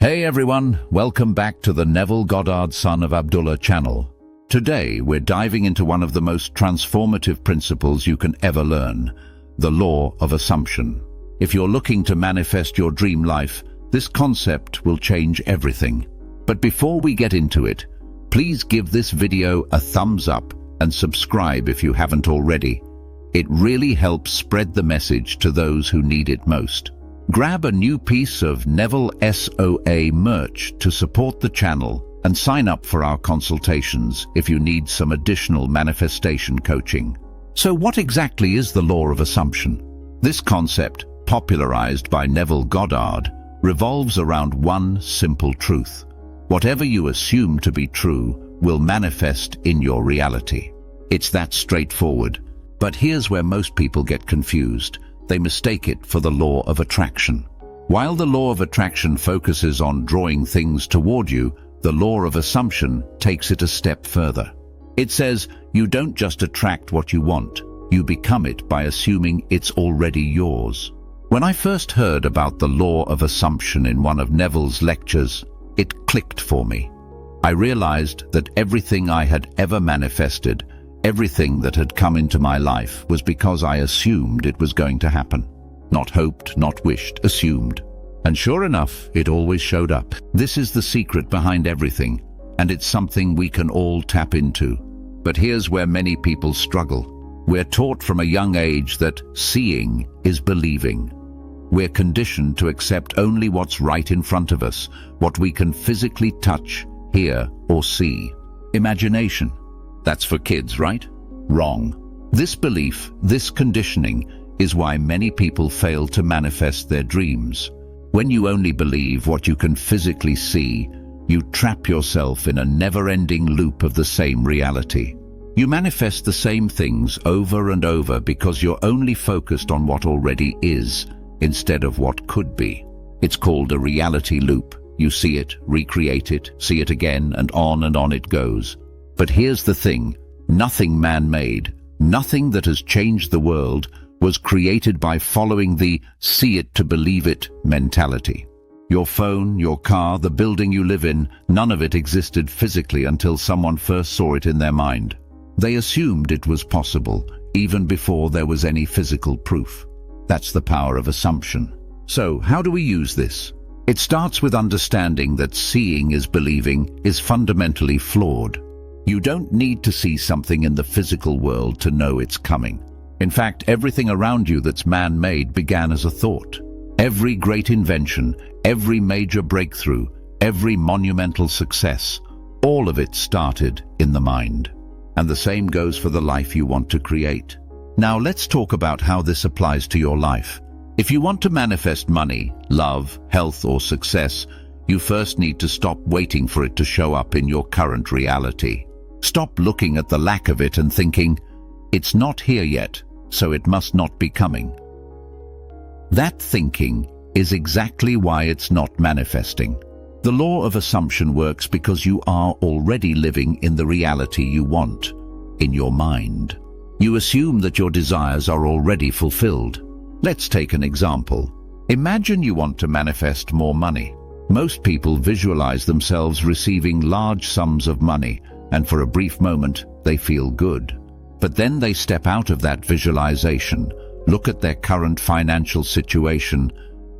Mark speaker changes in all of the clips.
Speaker 1: Hey everyone, welcome back to the Neville Goddard Son of Abdullah channel. Today we're diving into one of the most transformative principles you can ever learn, the law of assumption. If you're looking to manifest your dream life, this concept will change everything. But before we get into it, please give this video a thumbs up and subscribe if you haven't already. It really helps spread the message to those who need it most. Grab a new piece of Neville SOA merch to support the channel and sign up for our consultations if you need some additional manifestation coaching. So what exactly is the law of assumption? This concept, popularized by Neville Goddard, revolves around one simple truth. Whatever you assume to be true will manifest in your reality. It's that straightforward. But here's where most people get confused. They mistake it for the law of attraction. While the law of attraction focuses on drawing things toward you, the law of assumption takes it a step further. It says you don't just attract what you want, you become it by assuming it's already yours. When I first heard about the law of assumption in one of Neville's lectures, it clicked for me. I realized that everything I had ever manifested, everything that had come into my life, was because I assumed it was going to happen. Not hoped, not wished, assumed. And sure enough, it always showed up. This is the secret behind everything, and it's something we can all tap into. But here's where many people struggle. We're taught from a young age that seeing is believing. We're conditioned to accept only what's right in front of us, what we can physically touch, hear, or see. Imagination. That's for kids, right? Wrong. This belief, this conditioning, is why many people fail to manifest their dreams. When you only believe what you can physically see, you trap yourself in a never-ending loop of the same reality. You manifest the same things over and over because you're only focused on what already is, instead of what could be. It's called a reality loop. You see it, recreate it, see it again, and on it goes. But here's the thing, nothing man-made, nothing that has changed the world was created by following the see it to believe it mentality. Your phone, your car, the building you live in, none of it existed physically until someone first saw it in their mind. They assumed it was possible, even before there was any physical proof. That's the power of assumption. So, how do we use this? It starts with understanding that seeing is believing is fundamentally flawed. You don't need to see something in the physical world to know it's coming. In fact, everything around you that's man-made began as a thought. Every great invention, every major breakthrough, every monumental success, all of it started in the mind. And the same goes for the life you want to create. Now let's talk about how this applies to your life. If you want to manifest money, love, health, or success, you first need to stop waiting for it to show up in your current reality. Stop looking at the lack of it and thinking, it's not here yet, so it must not be coming. That thinking is exactly why it's not manifesting. The law of assumption works because you are already living in the reality you want, in your mind. You assume that your desires are already fulfilled. Let's take an example. Imagine you want to manifest more money. Most people visualize themselves receiving large sums of money, and for a brief moment, they feel good. But then they step out of that visualization, look at their current financial situation,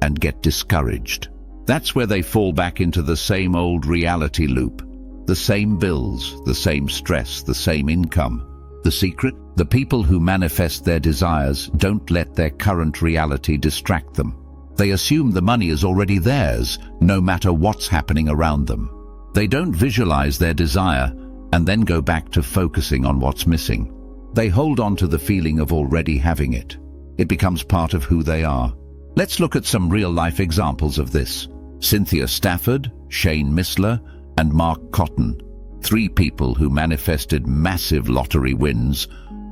Speaker 1: and get discouraged. That's where they fall back into the same old reality loop. The same bills, the same stress, the same income. The secret? The people who manifest their desires don't let their current reality distract them. They assume the money is already theirs, no matter what's happening around them. They don't visualize their desire and then go back to focusing on what's missing. They hold on to the feeling of already having it. It becomes part of who they are. Let's look at some real-life examples of this. Cynthia Stafford, Shane Missler, and Mark Cotton, three people who manifested massive lottery wins,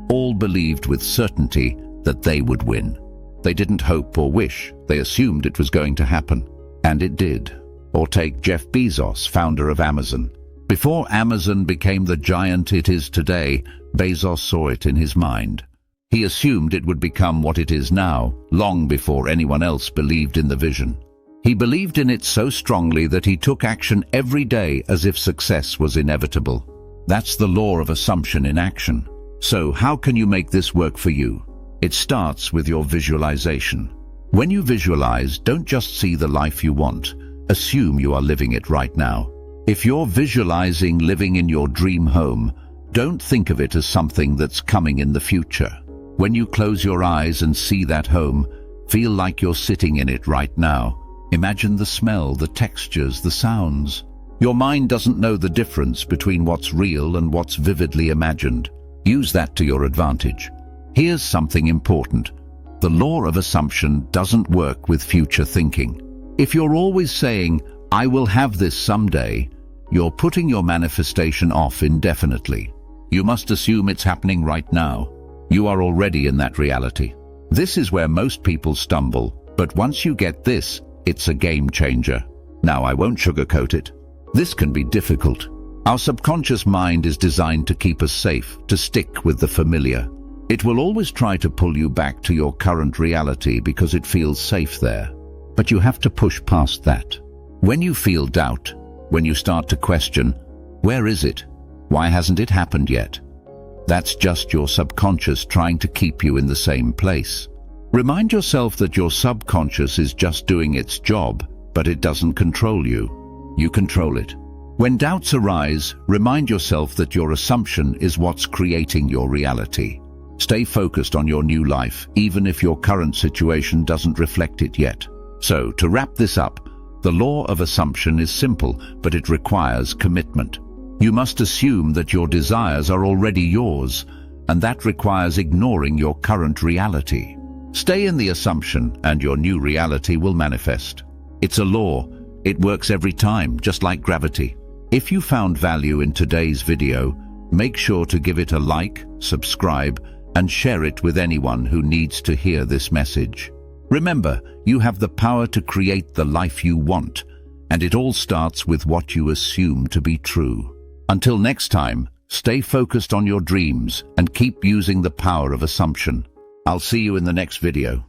Speaker 1: all believed with certainty that they would win. They didn't hope or wish, they assumed it was going to happen. And it did. Or take Jeff Bezos, founder of Amazon. Before Amazon became the giant it is today, Bezos saw it in his mind. He assumed it would become what it is now, long before anyone else believed in the vision. He believed in it so strongly that he took action every day as if success was inevitable. That's the law of assumption in action. So how can you make this work for you? It starts with your visualization. When you visualize, don't just see the life you want. Assume you are living it right now. If you're visualizing living in your dream home, don't think of it as something that's coming in the future. When you close your eyes and see that home, feel like you're sitting in it right now. Imagine the smell, the textures, the sounds. Your mind doesn't know the difference between what's real and what's vividly imagined. Use that to your advantage. Here's something important. The law of assumption doesn't work with future thinking. If you're always saying, "I will have this someday," you're putting your manifestation off indefinitely. You must assume it's happening right now. You are already in that reality. This is where most people stumble, but once you get this, it's a game changer. Now, I won't sugarcoat it. This can be difficult. Our subconscious mind is designed to keep us safe, to stick with the familiar. It will always try to pull you back to your current reality because it feels safe there. But you have to push past that. When you feel doubt, when you start to question, where is it? Why hasn't it happened yet? That's just your subconscious trying to keep you in the same place. Remind yourself that your subconscious is just doing its job, but it doesn't control you. You control it. When doubts arise, remind yourself that your assumption is what's creating your reality. Stay focused on your new life, even if your current situation doesn't reflect it yet. So, to wrap this up, the law of assumption is simple, but it requires commitment. You must assume that your desires are already yours, and that requires ignoring your current reality. Stay in the assumption, and your new reality will manifest. It's a law. It works every time, just like gravity. If you found value in today's video, make sure to give it a like, subscribe, and share it with anyone who needs to hear this message. Remember, you have the power to create the life you want, and it all starts with what you assume to be true. Until next time, stay focused on your dreams and keep using the power of assumption. I'll see you in the next video.